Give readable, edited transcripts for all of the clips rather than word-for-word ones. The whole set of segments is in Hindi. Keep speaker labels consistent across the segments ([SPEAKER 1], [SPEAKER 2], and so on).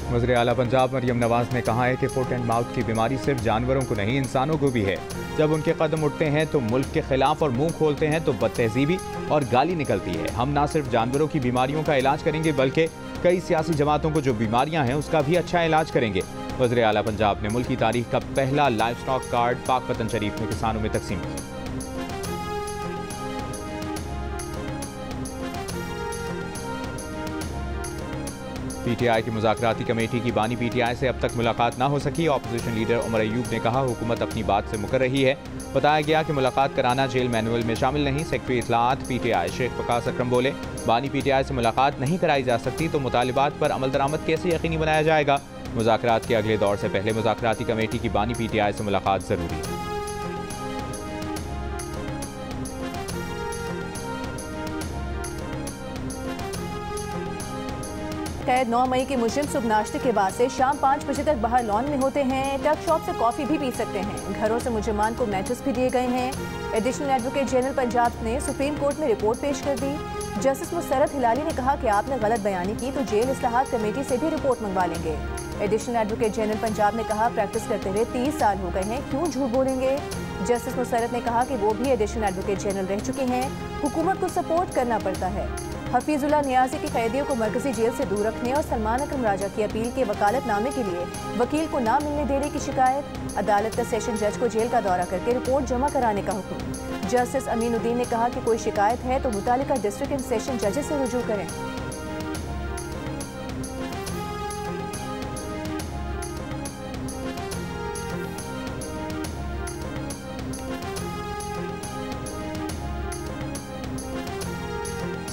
[SPEAKER 1] वज़ीर आला पंजाब मरियम नवाज ने कहा है कि फुट एंड माउथ की बीमारी सिर्फ जानवरों को नहीं इंसानों को भी है। जब उनके कदम उठते हैं तो मुल्क के खिलाफ और मुंह खोलते हैं तो बदतहजीबी और गाली निकलती है। हम ना सिर्फ जानवरों की बीमारियों का इलाज करेंगे बल्कि कई सियासी जमातों को जो बीमारियां हैं उसका भी अच्छा इलाज करेंगे। वज़ीर आला पंजाब ने मुल्क की तारीख का पहला लाइफ स्टॉक कार्ड पाकपतन शरीफ में किसानों में तकसीम किया। पीटीआई की मुज़ाकराती कमेटी की बानी पीटीआई से अब तक मुलाकात ना हो सकी। ऑपोजिशन लीडर उमर अयूब ने कहा हुकूमत अपनी बात से मुकर रही है। बताया गया कि मुलाकात कराना जेल मैनुअल में शामिल नहीं। सेक्रेटरी इत्तलाआत पीटीआई शेख वकास अकरम बोले, बानी पीटीआई से मुलाकात नहीं कराई जा सकती तो मुतालिबात पर अमल दरामद कैसे यकीनी बनाया जाएगा। मुज़ाकरात के अगले दौर से पहले मुज़ाकराती कमेटी की बानी पीटीआई से मुलाकात जरूरी है।
[SPEAKER 2] 9 मई के मुजरिम सुबह नाश्ते के बाद से शाम 5 बजे तक बाहर लॉन में होते हैं। टक शॉप से कॉफ़ी भी पी सकते हैं। घरों से मुजरिमान को मैचेस भी दिए गए हैं। एडिशनल एडवोकेट जनरल पंजाब ने सुप्रीम कोर्ट में रिपोर्ट पेश कर दी। जस्टिस मुसर्रत हिलाली ने कहा कि आपने गलत बयानी की तो जेल इस्लाहात कमेटी से भी रिपोर्ट मंगवा लेंगे। एडिशनल एडवोकेट जनरल पंजाब ने कहा, प्रैक्टिस करते हुए 30 साल हो गए हैं, क्यों झूठ बोलेंगे। जस्टिस मुसर्रत ने कहा कि वो भी एडिशनल एडवोकेट जनरल रह चुके हैं, हुकूमत को सपोर्ट करना पड़ता है। हफीजुल्लाह नियाज़ी के कैदियों को मरकजी जेल से दूर रखने और सलमान अकरम राजा की अपील के वकालतनामे के लिए वकील को ना मिलने देने की शिकायत। अदालत का सेशन जज को जेल का दौरा करके रिपोर्ट जमा कराने का हुक्म। जस्टिस अमीनुद्दीन ने कहा कि कोई शिकायत है तो मुतालिका डिस्ट्रिक्ट एंड सेशन जजेस से रुजू करें।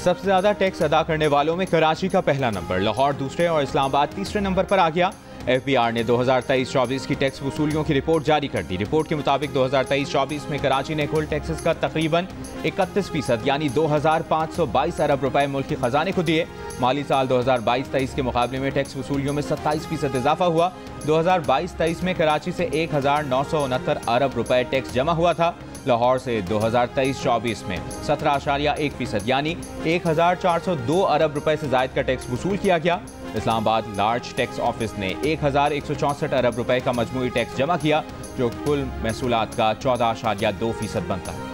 [SPEAKER 1] सबसे ज्यादा टैक्स अदा करने वालों में कराची का पहला नंबर, लाहौर दूसरे और इस्लामाबाद तीसरे नंबर पर आ गया। एफबीआर ने 2023-24 की टैक्स वसूलियों की रिपोर्ट जारी कर दी। रिपोर्ट के मुताबिक 2023-24 में कराची ने कुल टैक्सेस का तकरीबन 31% यानी 2522 अरब रुपए मुल्क के खजाने को दिए। माली साल 2022-23 के मुकाबले में टैक्स वसूलियों में 27% इजाफा हुआ। 2022-23 में कराची से 1969 अरब रुपए टैक्स जमा हुआ था। लाहौर से 2023-24 में 17.1% यानी 1402 अरब रुपए से जायद का टैक्स वसूल किया गया। इस्लामाबाद लार्ज टैक्स ऑफिस ने 1164 अरब रुपए का मजमूई टैक्स जमा किया, जो कुल महसूलात का 14.2% बनता है।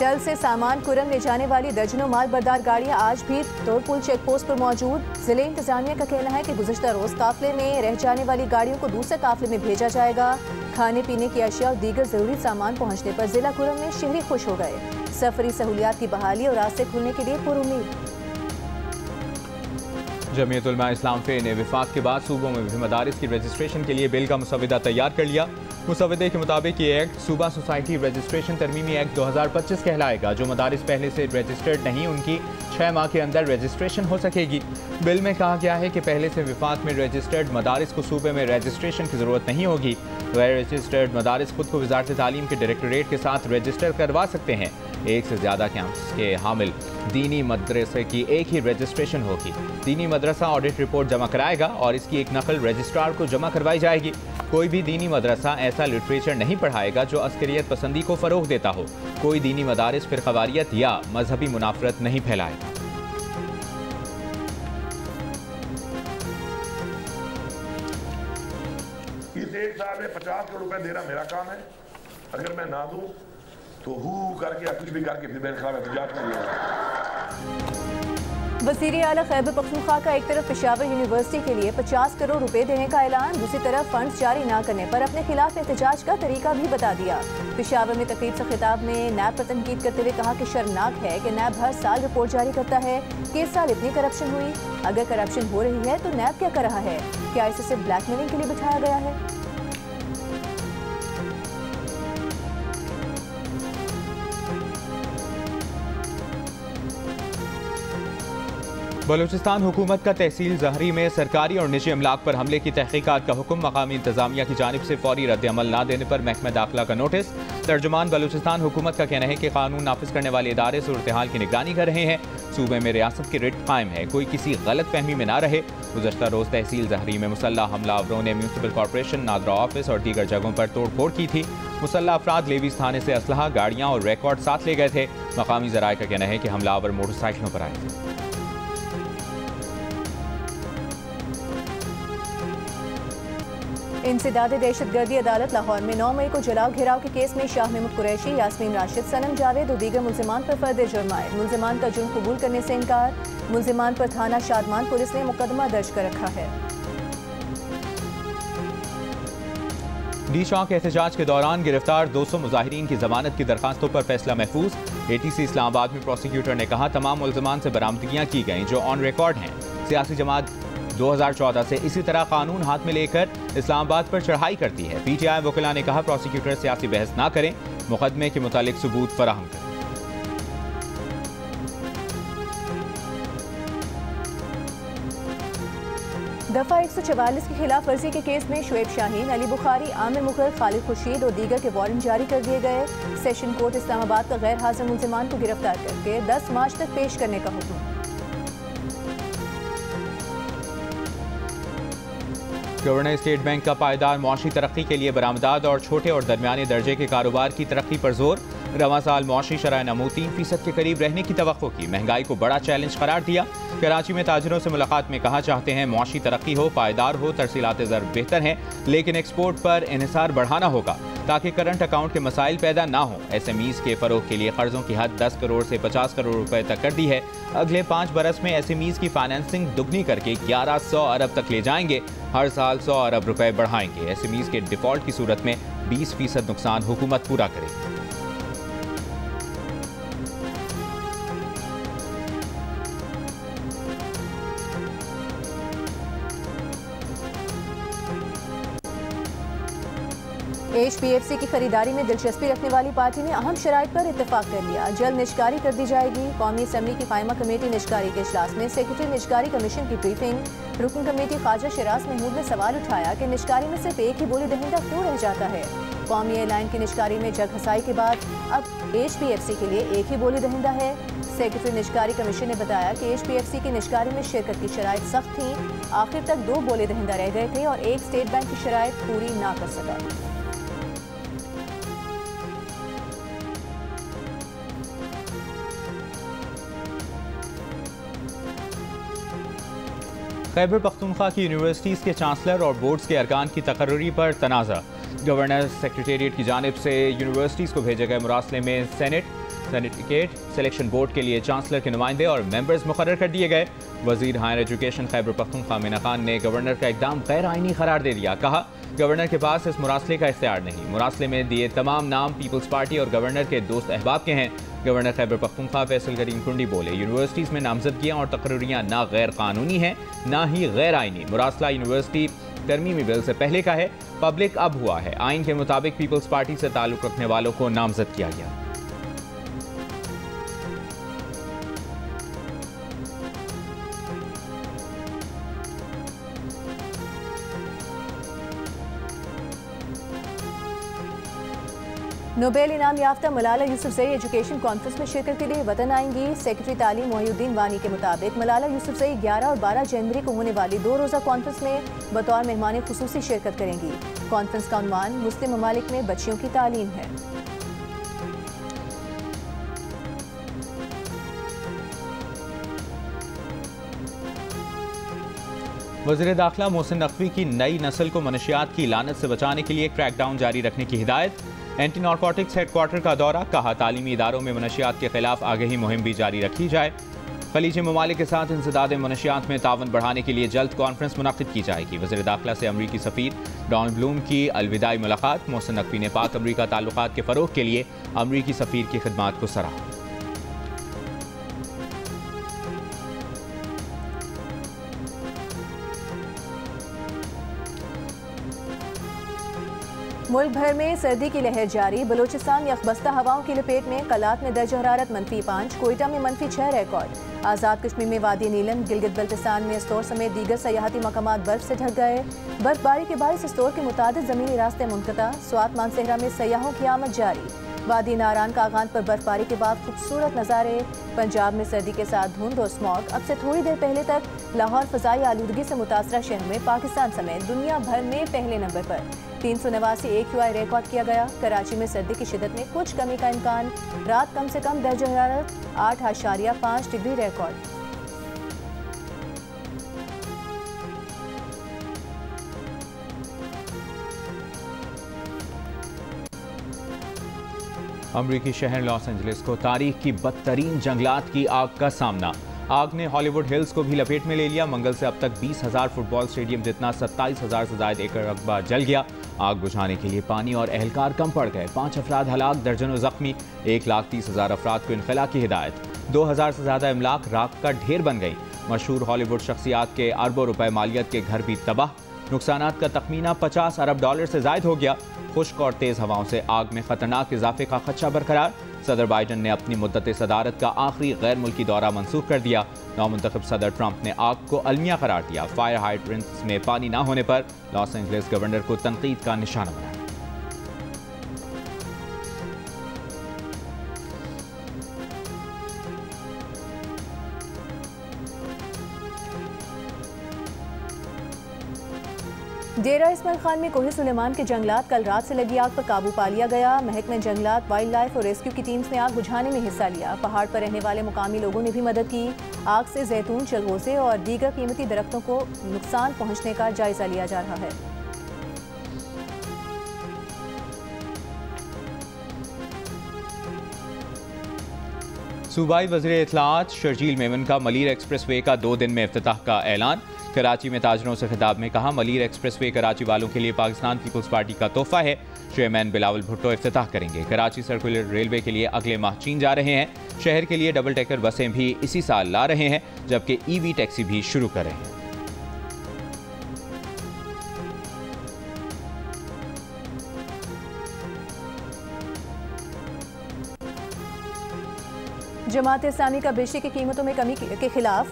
[SPEAKER 2] टल से सामान कुरन ले जाने वाली दर्जनों माल बरदार गाड़ियां आज भी तोरपुल चेक पोस्ट पर मौजूद। जिले इंतजामिया का कहना है कि गुज़श्ता रोज काफिले में रह जाने वाली गाड़ियों को दूसरे काफिले में भेजा जाएगा। खाने पीने की अशिया और दीगर जरूरी सामान पहुंचने पर जिला कुरन में शहरी खुश हो गए। सफरी सहूलियात की बहाली और रास्ते खुलने के लिए पुरुमीद।
[SPEAKER 1] जमीयत उलमा इस्लाम फे ने विफाक के बाद सूबों में भी मदारिस की रजिस्ट्रेशन के लिए बिल का मुसविदा तैयार कर लिया। मुसविदे के मुताबिक ये एक्ट सूबा सोसाइटी रजिस्ट्रेशन तरमीमी एक्ट 2025 कहलाएगा। जो मदारिस पहले से रजिस्टर्ड नहीं उनकी 6 माह के अंदर रजिस्ट्रेशन हो सकेगी। बिल में कहा गया है कि पहले से विफाक में रजिस्टर्ड मदारिस को सूबे में रजिस्ट्रेशन की ज़रूरत नहीं होगी। गैर रजिस्टर्ड मदारिस खुद को वजारत तालीम के डायरेक्टरेट के साथ रजिस्टर करवा सकते हैं। एक से ज़्यादा कैंप्स के हामिल दीनी मदरसे की एक ही रजिस्ट्रेशन होगी। दीनी मदरसा ऑडिट रिपोर्ट जमा कराएगा और इसकी एक नकल रजिस्ट्रार को जमा करवाई जाएगी। कोई भी दीनी मदरसा ऐसा लिटरेचर नहीं पढ़ाएगा जो अस्करियत पसंदी को फ़रोग देता हो। कोई दीनी मदारिस फ़िरक़वारियत या मजहबी मुनाफरत नहीं फैलाएगा।
[SPEAKER 3] इस एक साल में 50 करोड़ रुपए देना मेरा काम है। अगर मैं ना दूं तो हु करके या कुछ भी करके फिर मेरे खिलाफ एहतजाज करिएगा।
[SPEAKER 2] वज़ीर आला खैबर पख्तूनख्वा का एक तरफ पेशावर यूनिवर्सिटी के लिए 50 करोड़ रुपए देने का ऐलान, दूसरी तरफ फंड्स जारी न करने पर अपने खिलाफ एहतजाज का तरीका भी बता दिया। पेशावर में तकरीब से खिताब में नैब पर तनकीद करते हुए कहा कि शर्मनाक है कि नैब हर साल रिपोर्ट जारी करता है कि इस साल इतनी करप्शन हुई। अगर करप्शन हो रही है तो नैब क्या कर रहा है? क्या इसे सिर्फ ब्लैकमेलिंग के लिए बिठाया गया है?
[SPEAKER 1] बलूचिस्तान हुकूमत का तहसील जहरी में सरकारी और निजी अमलाक पर हमले की तहकीकात का हुक्म। मकामी इंतजामिया की जानिब से फौरी रद्द-ए-अमल ना देने पर महकमा दाखिला का नोटिस। तर्जुमान बलूचिस्तान हुकूमत का कहना है कि कानून नाफिज करने वाले इदारे सूरत हाल की निगरानी कर रहे हैं। सूबे में रियासत की रिट कायम है, कोई किसी गलत फहमी में ना रहे। गुज़श्ता रोज तहसील जहरी में मुसल्लह हमलावरों ने म्यूनसिपल कॉरपोरेशन, नादरा ऑफिस और दीगर जगहों पर तोड़ फोड़ की थी। मुसल्लह अफराद लेवीज थाने से असलहा, गाड़ियाँ और रिकॉर्ड साथ ले गए थे। मकामी ज़राए का कहना है कि हमलावर मोटरसाइकिलों पर आए थे।
[SPEAKER 2] इंसदाद दहशतगर्दी अदालत लाहौर में 9 मई को जलाओ घेराव के केस में शाह महमूद कुरैशी, यास्मीन राशिद, सनम जावेद और दीगर मुल्जिमान पर फर्द जुर्म आए। मुल्जिमान का जुर्म कबूल करने से इनकार। मुल्जिमान पर थाना शादमान पुलिस ने मुकदमा दर्ज कर रखा है।
[SPEAKER 1] डी चौक एहतजाज के दौरान गिरफ्तार 200 मुजाहिरीन की जमानत की दरखास्तों पर फैसला महफूज। ATC इस्लामाबाद में प्रोसिक्यूटर ने कहा तमाम मुल्जिमान से बरामदगियां की गईं जो ऑन रिकॉर्ड हैं। सियासी जमात 2014 से इसी तरह कानून हाथ में लेकर इस्लामाबाद पर चढ़ाई करती है। PTI वकीला ने कहा प्रोसिक्यूटर सियासी बहस ना करें, मुकदमे के मुतालिक सबूत फराहम करें।
[SPEAKER 2] दफा 144 की खिलाफ वर्जी के केस में शुएब शाहीन, अली बुखारी, आमिर मुगल, खालिद खुर्शीद और दीगर के वारंट जारी कर दिए गए। सेशन कोर्ट इस्लामाबाद का गैर हाजिर मुल्जिमान को गिरफ्तार करके 10 मार्च तक पेश करने का हुक्म।
[SPEAKER 1] गवर्नर स्टेट बैंक का पायदार मौशी तरक्की के लिए बरामदात और छोटे और दरमियाने दर्जे के कारोबार की तरक्की पर जोर। रवां साल मौशी शरह नमू 3% के करीब रहने की तवक्को की। महंगाई को बड़ा चैलेंज करार दिया। कराची में ताजरों से मुलाकात में कहा चाहते हैं मौशी तरक्की हो, पायदार हो, तरसीलात ज़र बेहतर हैं, लेकिन एक्सपोर्ट पर इन्हिसार बढ़ाना होगा ताकि करंट अकाउंट के मसाइल पैदा ना हो। SMEs के फ़रोग के लिए कर्जों की हद 10 करोड़ से 50 करोड़ रुपए तक कर दी है। अगले 5 बरस में SMEs की फाइनेंसिंग दुगनी करके 1100 अरब तक ले जाएंगे। हर साल 100 अरब रुपए बढ़ाएंगे। SMEs के डिफॉल्ट की सूरत में 20% नुकसान हुकूमत पूरा करेगी।
[SPEAKER 2] HPFC की खरीदारी में दिलचस्पी रखने वाली पार्टी ने अहम शराइत पर इत्तेफाक कर लिया। जल्द निजकारी कर दी जाएगी। कौमी असम्बली की कायमा कमेटी निजकारी के इजलास में सेक्रेटरी निजकारी कमीशन की ब्रीफिंग। रुकन कमेटी ख्वाजा शराज महमूद ने सवाल उठाया कि निजकारी में सिर्फ एक ही बोली दहिंदा क्यों रह जाता है। कौमी एयरलाइन की निजकारी में जग हसाई के बाद अब HPFC के लिए एक ही बोली दहिंदा है। सेक्रेटरी निजकारी कमीशन ने बताया कि HPFC की निजकारी में शिरकत की शराइत सख्त थी। आखिर तक 2 बोले दहिंदा रह गए थे और एक स्टेट बैंक की शराइत पूरी ना कर सका।
[SPEAKER 1] खैबर पख्तूनख्वा की यूनिवर्सिटीज़ के चांसलर और बोर्ड्स के अरकान की तकर्री पर तनाज़ा। गवर्नर सेक्रेटेरिएट की जानिब से यूनिवर्सिटीज़ को भेजे गए मुरासले में सेनेटिकेट सिलेक्शन बोर्ड के लिए चांसलर के नुमाइंदे और मेंबर्स मुकर्रर कर दिए गए। वजीर हायर एजुकेशन खैबर पख्तूनख्वा मीना खान ने गवर्नर का इकदाम गैर आइनी करार दे दिया। कहा गवर्नर के पास इस मुरासले का इख्तियार नहीं। मुरासले में दिए तमाम नाम पीपल्स पार्टी और गवर्नर के दोस्त अहबाब के हैं। गवर्नर खैबर पख्तूनख्वा फैसल करीम कुंडी बोले यूनिवर्सिटीज़ में नामजदगियाँ और तकर्रियाँ ना गैर कानूनी हैं ना ही गैर आइनी। मुरासला यूनिवर्सिटी तरमीमी बिल से पहले का है, पब्लिक अब हुआ है। आइन के मुताबिक पीपल्स पार्टी से ताल्लुक़ रखने वालों को नामजद किया गया।
[SPEAKER 2] नोबेल इनाम याफ्ता मलाला यूसुफजई एजुकेशन कॉन्फ्रेंस में शिरकत के लिए वतन आएंगी। सेक्रेटरी तालीम मोहिउद्दीन वानी के मुताबिक मलाला यूसुफजई 11 और 12 जनवरी को होने वाली 2 रोज़ा कॉन्फ्रेंस में बतौर मेहमान खुसूसी शिरकत करेंगी। कॉन्फ्रेंस का उन्वान मुस्लिम ममालिक में बच्चियों की तालीम है।
[SPEAKER 1] वज़ीर दाखिला मोहसिन नकवी की नई नस्ल को मनशियात की लानत से बचाने के लिए क्रैकडाउन जारी रखने की हिदायत। एंटी नारकोटिक्स हेडक्वार्टर का दौरा। कहा तालीमी इदारों में मनशियात के खिलाफ आगाही मुहिम भी जारी रखी जाए। खलीजी ममालिक के साथ इंसदाद मनशियात में तावन बढ़ाने के लिए जल्द कॉन्फ्रेंस मुनक़िद की जाएगी। वज़ीर दाखिला से अमरीकी सफ़ीर डोनाल्ड ब्लूम की अलविदाई मुलाकात। मोहसिन नकवी ने पाक अमरीका ताल्लुकात के फ़रोग़ के लिए अमरीकी सफ़ीर की खिदमात को सराहा।
[SPEAKER 2] मुल्क भर में सर्दी की लहर जारी। बलूचिस्तान में यखबस्ता हवाओं की लपेट में। कलात में दर्ज हरारत -5, कोयटा में -6 रिकॉर्ड। आज़ाद कश्मीर में वादी नीलम, गिलगित बल्तिस्तान में अस्तौर समेत दीगर सयाहती मकामात बर्फ से ढक गए। बर्फबारी के बारिश अस्तौर के मुताबिक ज़मीनी रास्ते मुनक़ता। स्वात मानसेहरा में सयाहों की आमद जारी। वादी नारान का आगान पर बर्फबारी के बाद खूबसूरत नज़ारे। पंजाब में सर्दी के साथ धुंध और स्मॉग। अब से थोड़ी देर पहले तक लाहौर फ़ज़ाई आलूदगी से मुतासरा शहर में पाकिस्तान समेत दुनिया भर में पहले नंबर पर 389 AQI रिकॉर्ड किया गया। कराची में सर्दी की शिद्दत में कुछ कमी का इम्कान। रात कम से कम दर्ज हरारत 8.5 डिग्री रिकॉर्ड।
[SPEAKER 1] अमरीकी शहर लॉस एंजलिस को तारीख की बदतरीन जंगलात की आग का सामना। आग ने हॉलीवुड हिल्स को भी लपेट में ले लिया। मंगल से अब तक 20,000 फुटबॉल स्टेडियम जितना 27,000 से ज्यादा एकड़ रकबा जल गया। आग बुझाने के लिए पानी और एहलकार कम पड़ गए। 5 अफराद हलाक, दर्जनों जख्मी, 1,30,000 अफराद को इनखला की हिदायत। 2,000 से ज्यादा इमलाक राख का ढेर बन गई। मशहूर हॉलीवुड शख्सियात के अरबों रुपए मालियत के घर भी तबाह। नुकसानात का तखमीना $50 अरब से जायद हो गया। खुश्क और तेज हवाओं से आग में खतरनाक इजाफे का खदशा बरकरार। सदर बाइडन ने अपनी मुद्दत सदारत का आखिरी गैर मुल्की दौरा मंसूख कर दिया। नौमुंतखब सदर ट्रंप ने आग को अलमिया करार दिया। फायर हाइड्रेंट्स में पानी न होने पर लॉस एंजलिस गवर्नर को तनकीद का निशाना बनाया।
[SPEAKER 2] डेरा इस्माइल खान में कोहे सुलेमान के जंगलात कल रात से लगी आग पर काबू पा लिया गया। महकमा जंगलात, वाइल्ड लाइफ और रेस्क्यू की टीम्स ने आग बुझाने में हिस्सा लिया। पहाड़ पर रहने वाले मुकामी लोगों ने भी मदद की। आग से जैतून, चलगोजे और दीगर कीमती दरख्तों को नुकसान पहुंचने का जायजा लिया जा रहा है।
[SPEAKER 1] सूबाई वज़ीर इत्तलाआत शर्जील मेमन का मलीर एक्सप्रेसवे का 2 दिन में इफ्तिताह का ऐलान। कराची में ताजरों से खिताब में कहा, मलीर एक्सप्रेसवे कराची वालों के लिए पाकिस्तान पीपल्स पार्टी का तोहफा है। चेयरमैन बिलावल भुट्टो इफ्तिताह करेंगे। कराची सर्कुलर रेलवे के लिए अगले माह चीन जा रहे हैं। शहर के लिए डबल डेकर बसें भी इसी साल ला रहे हैं, जबकि EV टैक्सी भी शुरू कर रहे हैं।
[SPEAKER 2] जमात इस्लामी का बिजली की कीमतों में कमी के खिलाफ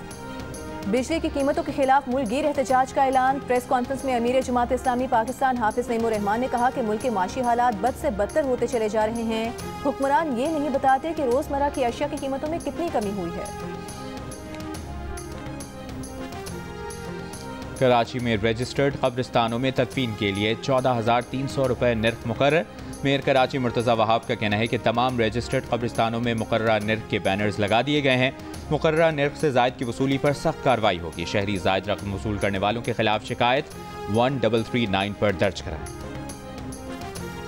[SPEAKER 2] मुल्कगीर एहतजाज का ऐलान। प्रेस कॉन्फ्रेंस में अमीर जमात इस्लामी पाकिस्तान हाफिज नईमुर रहमान ने कहा कि मुल्क के माशी हालात बद से बदतर होते चले जा रहे हैं। हुक्मरान ये नहीं बताते कि रोजमर्रा की अशिया की कीमतों में कितनी कमी हुई है।
[SPEAKER 1] कराची में रजिस्टर्ड कब्रिस्तानों में तदफीन के लिए 14,300 रुपये निर्ख मुकर्रर। मेयर कराची मुर्तज़ा वहाब का कहना है कि तमाम रजिस्टर्ड कब्रिस्तानों में मुकर्ररा निर्ख के बैनर्स लगा दिए गए हैं। मुकर्ररा निर्ख से जायद की वसूली पर सख्त कार्रवाई होगी। शहरी जायद रकम वसूल करने वालों के खिलाफ शिकायत 1339 पर दर्ज कराएं।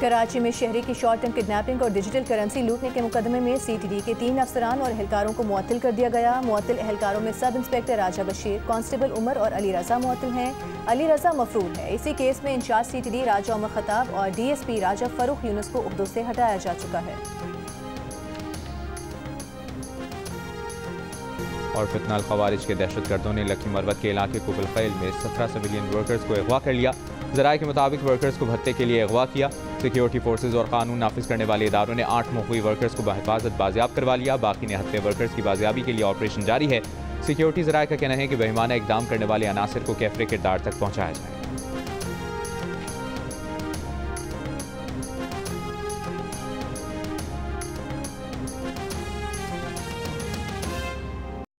[SPEAKER 2] कराची में शहरी की शॉर्ट टर्म किडनैपिंग और डिजिटल करेंसी लूटने के मुकदमे में CTD के 3 अफसरान और एहलकारों को मुअत्तल कर दिया गया। मुअत्तल एहलकारों में सब इंस्पेक्टर राजा बशीर, कांस्टेबल उमर और अली रजा मुअत्तल हैं। अली रजा मफरूल है। इसी केस में इंचार्ज CTD राजा उमर खताब और DSP राजा फरूख यूनुस को उहदों से हटाया जा चुका है।
[SPEAKER 1] और फितनाल खवारिज के दहशतगर्दों ने लकी मरवत के इलाके कुबल खैल में 17 सिविलियन वर्कर्स को अगवा कर लिया। ज़राए के मुताबिक वर्कर्स को भत्ते के लिए अगवा किया। सिक्योरिटी फोर्सेज और कानून नाफिज करने वाले इदारों ने 8 मुखवी वर्कर्स को बहिफाजत बाजियाब करवा लिया। बाकी निहत्ते वर्कर्स की बाजियाबी के लिए ऑपरेशन जारी है। सिक्योरिटी ज़राए का कहना है कि बेईमाना इकदाम करने वाले अनासिर को कैफरे किरदार तक पहुँचाया जाए।